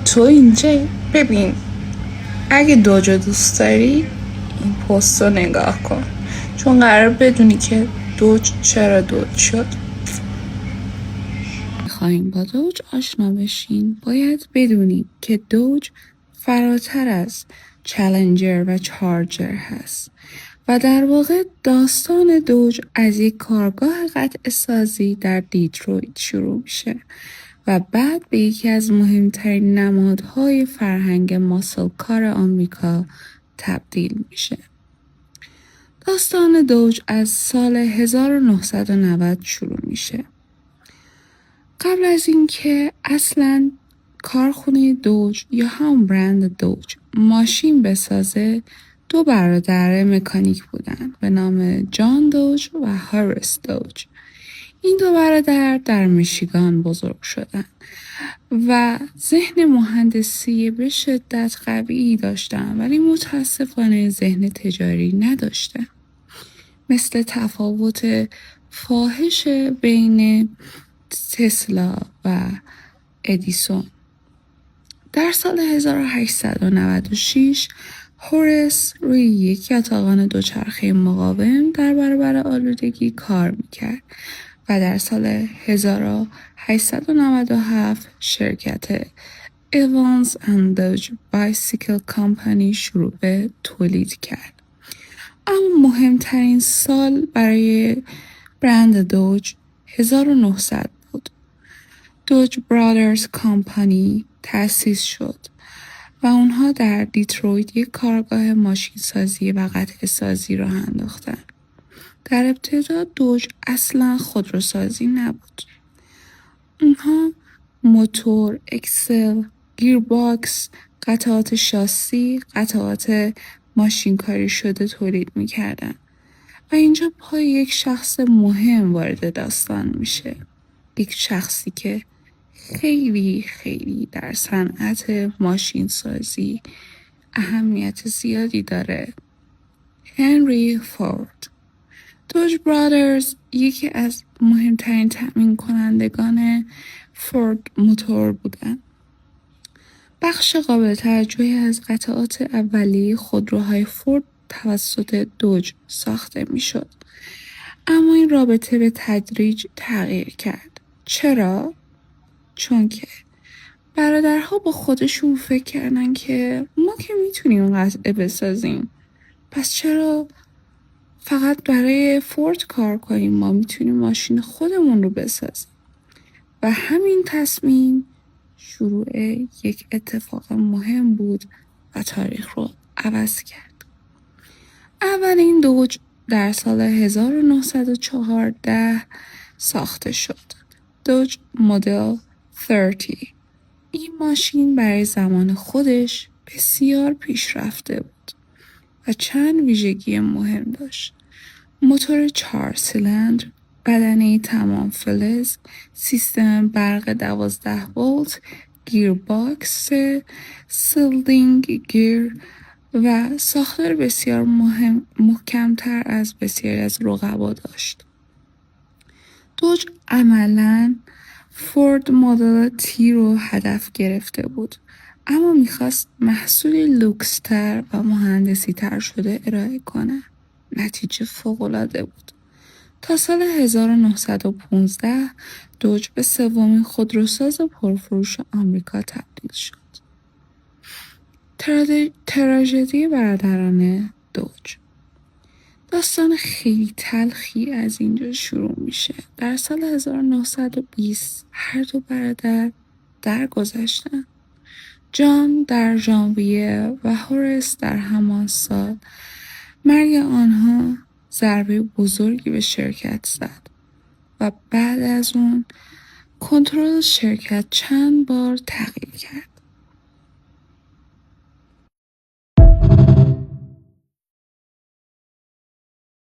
تو اینجا ببین، اگه دوجو دوست داری این پست رو نگاه کن، چون قرار بدونی که دوج چرا دوج شد. میخوایم با دوج آشنا بشین باید بدونیم که دوج فراتر از چالنجر و چارجر هست و در واقع داستان دوج از یک کارگاه قطع سازی در دیترویت شروع میشه و بعد به یکی از مهمترین نمادهای فرهنگ ماسل کار آمریکا تبدیل میشه. داستان دوج از سال 1990 شروع میشه. قبل از اینکه اصلا کارخونه دوج یا هم برند دوج ماشین بسازه، دو برادر مکانیک بودن به نام جان دوج و هاریس دوج. این دو برادر در میشیگان بزرگ شدن و ذهن مهندسی به شدت قوی داشتن، ولی متاسفانه ذهن تجاری نداشتن. مثل تفاوت فاحش بین تسلا و ادیسون. در سال 1896 هوریس روی یک یاتاقان دوچرخه مقاوم در برابر آلودگی کار میکرد و در سال 1897 شرکت ایوانز اند دوج بایسیکل کامپانی شروع به تولید کرد. اما مهمترین سال برای برند دوج 1900 بود. دوج برادرز کامپانی تأسیس شد و اونها در دیترویت یک کارگاه ماشین سازی و قطع سازی را انداختن. در ابتدا دوج اصلا خودروسازی نبود. اونها موتور، اکسل، گیرباکس، قطعات شاسی، قطعات ماشینکاری شده تولید میکردن و اینجا پای یک شخص مهم وارد داستان میشه. یک شخصی که خیلی خیلی در صنعت ماشین سازی اهمیت زیادی داره. هنری فورد. دوج برادرز یکی از مهمترین تأمین کنندگان فورد موتور بودن. بخش قابل توجهی از قطعات اولیه خودروهای فورد توسط دوج ساخته می شد. اما این رابطه به تدریج تغییر کرد. چرا؟ چون که برادرها با خودشون فکر کردن که ما که میتونیم قطعه بسازیم، پس چرا فقط برای فورد کار کنیم؟ ما میتونیم ماشین خودمون رو بسازیم. و همین تصمیم شروع یک اتفاق مهم بود و تاریخ رو عوض کرد. اولین دوج در سال 1914 ساخته شد. دوج مدل 30. این ماشین برای زمان خودش بسیار پیشرفته بود و چند ویژگی مهم داشت. موتور 4 سیلندر، بدنه تمام فلز، سیستم برق 12 ولت، گیرباکس، سیلدینگ گیر و ساختار بسیار محکمتر از بسیاری از رقبا داشت. دوج عملاً فورد مدل تی رو هدف گرفته بود، اما میخواست محصولی لوکستر و مهندسی تر شده ارائه کنه. نتیجه فوق‌العاده بود. تا سال 1915 دوج به سومین خودروساز پرفروش آمریکا تبدیل شد. تراژدی برادران دوج. داستان خیلی تلخی از اینجا شروع میشه. در سال 1920 هر دو برادر درگذشتند. جان در ژانویه و هوریس در همان سال. مرگ آنها ضربه بزرگی به شرکت زد و بعد از اون کنترل شرکت چند بار تغییر کرد.